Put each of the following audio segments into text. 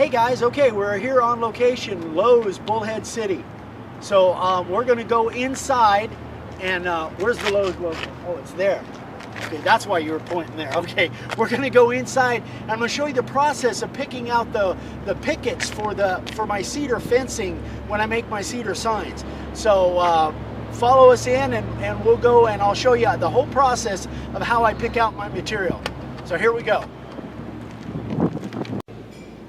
Hey guys, okay, we're here on location, Lowe's, Bullhead City. So we're gonna go inside and where's the Lowe's logo? Oh, it's there. Okay, that's why you were pointing there. Okay, we're gonna go inside and I'm gonna show you the process of picking out the pickets for my cedar fencing when I make my cedar signs. So follow us in and we'll go and I'll show you the whole process of how I pick out my material. So here we go.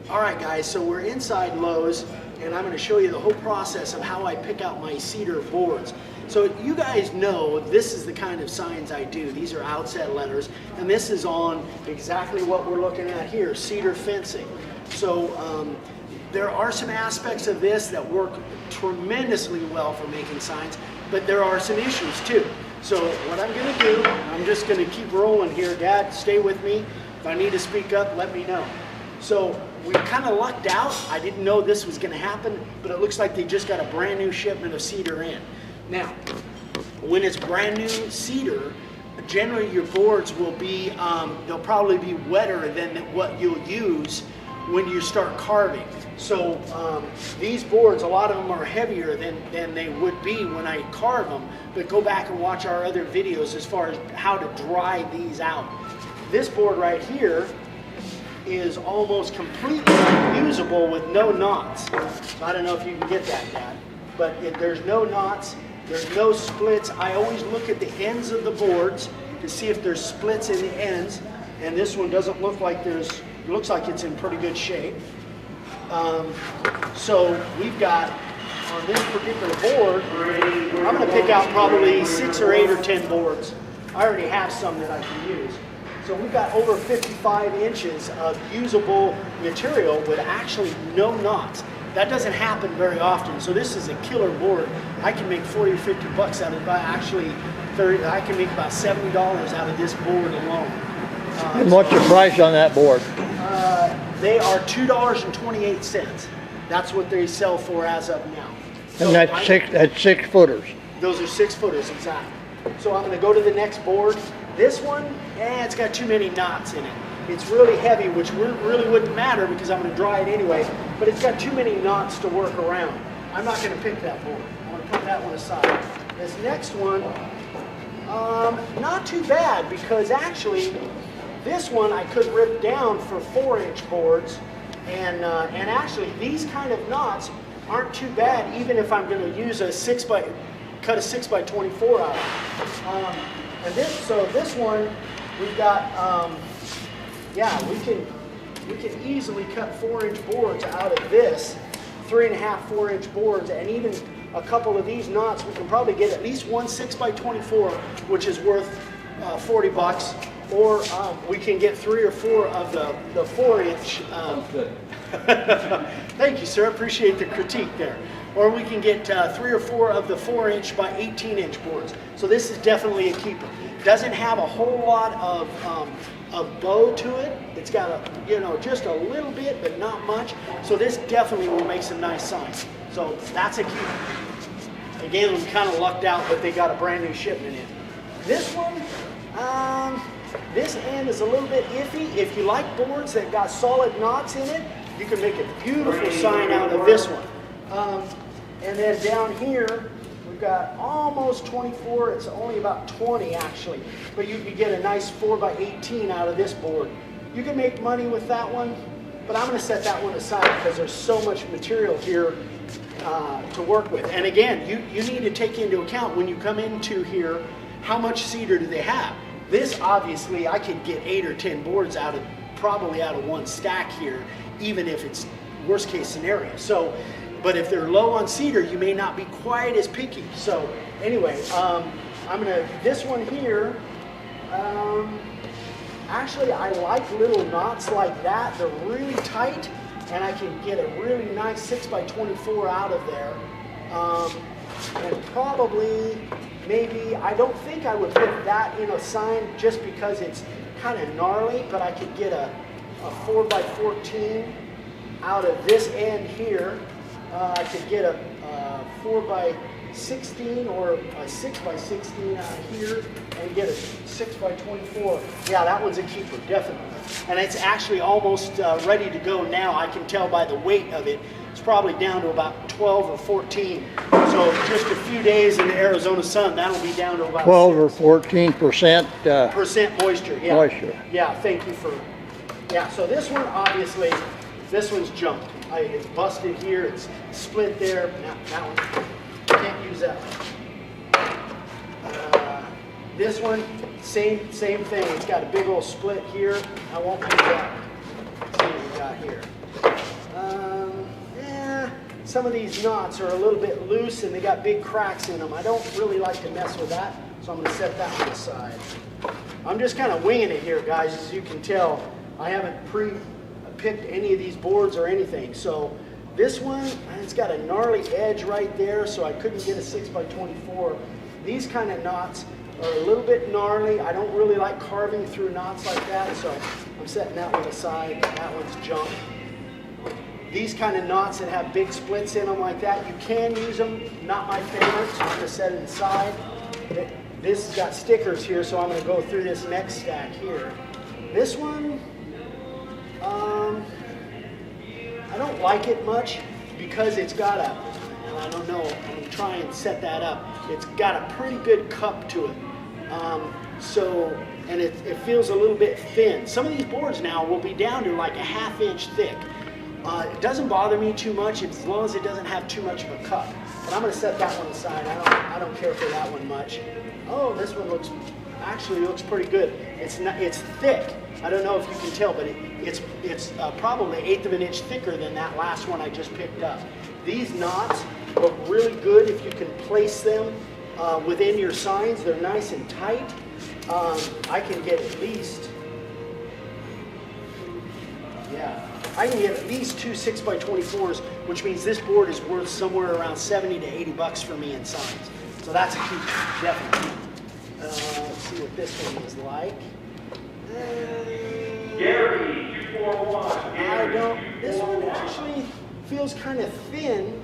All right guys, so we're inside Lowe's and I'm going to show you the whole process of how I pick out my cedar boards. So you guys know this is the kind of signs I do. These are outset letters and this is on exactly what we're looking at here, cedar fencing. So there are some aspects of this that work tremendously well for making signs, but there are some issues too. So what I'm going to do, I'm just going to keep rolling here. Dad, stay with me. If I need to speak up, let me know. So we kind of lucked out. I didn't know this was going to happen, but it looks like they just got a brand new shipment of cedar in. Now, when it's brand new cedar, generally your boards will be, they'll probably be wetter than what you'll use when you start carving. So these boards, a lot of them are heavier than they would be when I carve them, but go back and watch our other videos as far as how to dry these out. This board right here is almost completely unusable with no knots. So I don't know if you can get that, Dad, but there's no knots, there's no splits. I always look at the ends of the boards to see if there's splits in the ends, and this one doesn't look like it looks like it's in pretty good shape. So we've got, on this particular board, I'm going to pick out probably 6 or 8 or 10 boards. I already have some that I can use. So we've got over 55 inches of usable material with actually no knots. That doesn't happen very often. So this is a killer board. I can make 40 or 50 bucks out of it. Actually, I can make about $70 out of this board alone. And what's the price on that board? They are $2.28. That's what they sell for as of now. So And that's 6 footers. Those are 6 footers, exactly. So I'm going to go to the next board. This one, it's got too many knots in it. It's really heavy, which really wouldn't matter because I'm going to dry it anyway, but it's got too many knots to work around. I'm not going to pick that board. I'm going to put that one aside. This next one, not too bad because actually this one I could rip down for 4-inch boards, and actually these kind of knots aren't too bad even if I'm going to use cut a 6x24 out. And this one, we've got, yeah, we can easily cut 4-inch boards out of this, 3.5, 4-inch boards, and even a couple of these knots, we can probably get at least one 6x24, which is worth 40 bucks, or we can get 3 or 4 of the 4-inch. Thank you, sir. Appreciate the critique there. Or we can get 3 or 4 of the 4-inch by 18-inch boards. So this is definitely a keeper. Doesn't have a whole lot of bow to it. It's got just a little bit, but not much. So this definitely will make some nice signs. So that's a keeper. Again, we kind of lucked out that they got a brand new shipment in. This one, this end is a little bit iffy. If you like boards that got solid knots in it, you can make a beautiful sign out of this one. And then down here, we've got almost 24. It's only about 20 actually, but you can get a nice 4x18 out of this board. You can make money with that one, but I'm going to set that one aside because there's so much material here to work with. And again, you need to take into account when you come into here, how much cedar do they have? This obviously, I could get 8 or 10 boards probably out of one stack here, even if it's worst case scenario. So, but if they're low on cedar, you may not be quite as picky. So anyway, this one here, actually I like little knots like that. They're really tight and I can get a really nice 6x24 out of there. And probably, maybe, I don't think I would put that in a sign just because it's kind of gnarly, but I could get a 4x14 out of this end here. I could get a 16 or a 6 by 16 out here and get a 6 by 24. Yeah, that one's a keeper, definitely. And it's actually almost ready to go now. I can tell by the weight of it. It's probably down to about 12 or 14. So just a few days in the Arizona sun, that'll be down to about 12 or 14% percent moisture. Yeah. moisture. Yeah, thank you for, yeah, so this one, obviously, this one's jumped. It's busted here, it's split there. Now, that one, can't use that one. This one, same thing. It's got a big old split here. I won't use that. Let's see what we got here. Yeah, some of these knots are a little bit loose and they got big cracks in them. I don't really like to mess with that, so I'm going to set that one aside. I'm just kind of winging it here, guys. As you can tell, I haven't pre-picked any of these boards or anything. So this one, it's got a gnarly edge right there, so I couldn't get a 6 by 24. These kind of knots are a little bit gnarly. I don't really like carving through knots like that, so I'm setting that one aside. That one's junk. These kind of knots that have big splits in them like that, you can use them. Not my favorite, so I'm going to set it aside. This has got stickers here, so I'm going to go through this next stack here. This one, I don't like it much because it's got a, and I don't know, I'm going to try and set that up. It's got a pretty good cup to it. And it feels a little bit thin. Some of these boards now will be down to like a ½ inch thick. It doesn't bother me too much as long as it doesn't have too much of a cup. But I'm going to set that one aside. I don't care for that one much. Oh, this one actually looks pretty good. It's thick. I don't know if you can tell, but it's probably 1/8 of an inch thicker than that last one I just picked up. These knots look really good if you can place them within your signs. They're nice and tight. I can get at least, I can get at least 2 6 by 24s, which means this board is worth somewhere around 70 to 80 bucks for me in signs. So that's a keeper, definitely. Let's see what this one is like. Gary, 241. This one actually feels kind of thin.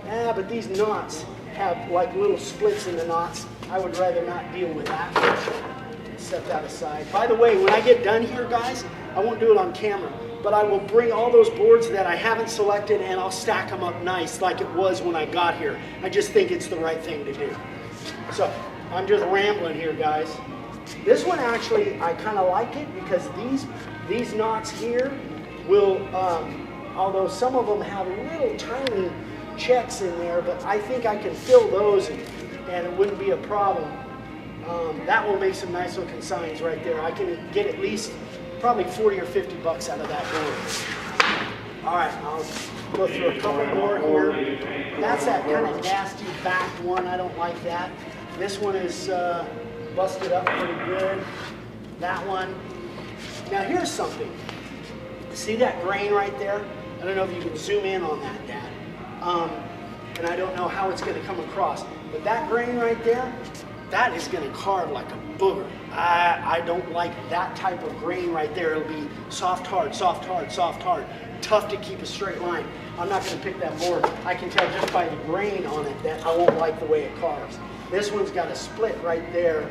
But these knots have like little splits in the knots. I would rather not deal with that. Set that aside. By the way, when I get done here, guys, I won't do it on camera, but I will bring all those boards that I haven't selected and I'll stack them up nice like it was when I got here. I just think it's the right thing to do. So I'm just rambling here, guys. This one actually, I kind of like it because these knots here will, although some of them have little tiny checks in there, but I think I can fill those and it wouldn't be a problem. That will make some nice looking signs right there. I can get at least probably 40 or 50 bucks out of that board. All right, I'll go through a couple more here. That's that kind of nasty backed one. I don't like that. This one is busted up pretty good. That one. Now here's something. See that grain right there? I don't know if you can zoom in on that, Dad. And I don't know how it's going to come across. But that grain right there, that is going to carve like a booger. I don't like that type of grain right there. It'll be soft, hard, soft, hard, soft, hard. Tough to keep a straight line. I'm not going to pick that board. I can tell just by the grain on it that I won't like the way it carves. This one's got a split right there.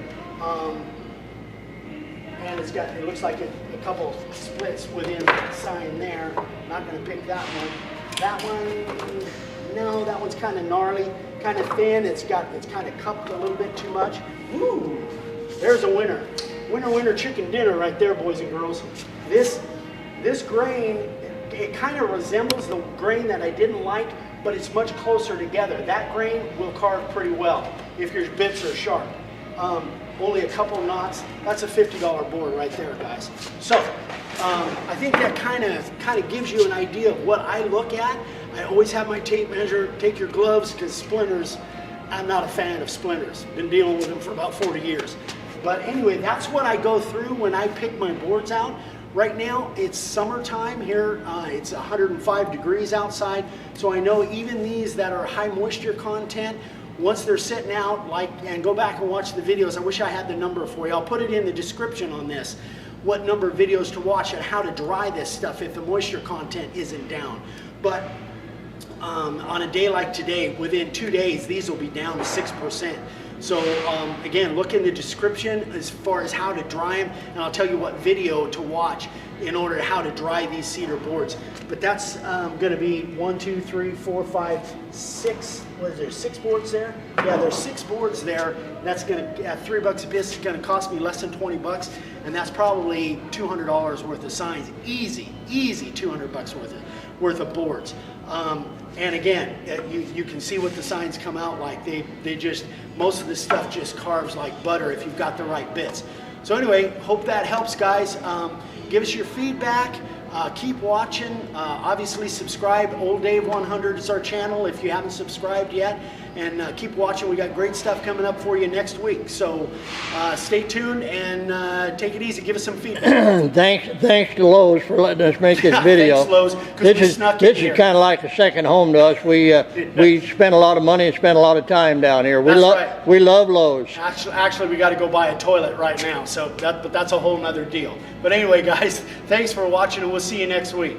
And it looks like a couple splits within the sign there. Not going to pick that one. That one, no, that one's kind of gnarly, kind of thin. It's kind of cupped a little bit too much. Ooh, there's a winner. Winner chicken dinner right there, boys and girls. This grain, it kind of resembles the grain that I didn't like, but it's much closer together. That grain will carve pretty well if your bits are sharp. Only a couple knots. That's a $50 board right there, guys. So I think that kind of gives you an idea of what I look at. I always have my tape measure. Take your gloves, because splinters, I'm not a fan of splinters. Been dealing with them for about 40 years. But anyway, that's what I go through when I pick my boards out. Right now, it's summertime here. It's 105 degrees outside. So I know even these that are high moisture content, once they're sitting out, and go back and watch the videos. I wish I had the number for you. I'll put it in the description on this, what number of videos to watch and how to dry this stuff if the moisture content isn't down. But on a day like today, within 2 days, these will be down to 6%. So again, look in the description as far as how to dry them, and I'll tell you what video to watch in order to how to dry these cedar boards. But that's going to be 1, 2, 3, 4, 5, 6. What is there? 6 boards there? Yeah, there's 6 boards there. That's going to at $3 a piece. It's going to cost me less than 20 bucks, and that's probably $200 worth of signs. Easy, easy, 200 bucks worth of boards. And again, you can see what the signs come out like. They just, most of this stuff just carves like butter if you've got the right bits. So anyway, hope that helps, guys. Give us your feedback. Keep watching. Obviously subscribe. Old Dave 100 is our channel if you haven't subscribed yet. And keep watching. We got great stuff coming up for you next week. So stay tuned and take it easy. Give us some feedback. Thanks to Lowe's for letting us make this video. Thanks, Lowe's, 'cause we snuck in this here. is kind of like a second home to us. We spend a lot of money and spend a lot of time down here. That's right. We love Lowe's. Actually, we got to go buy a toilet right now. So but that's a whole nother deal. But anyway, guys, thanks for watching, and we'll see you next week.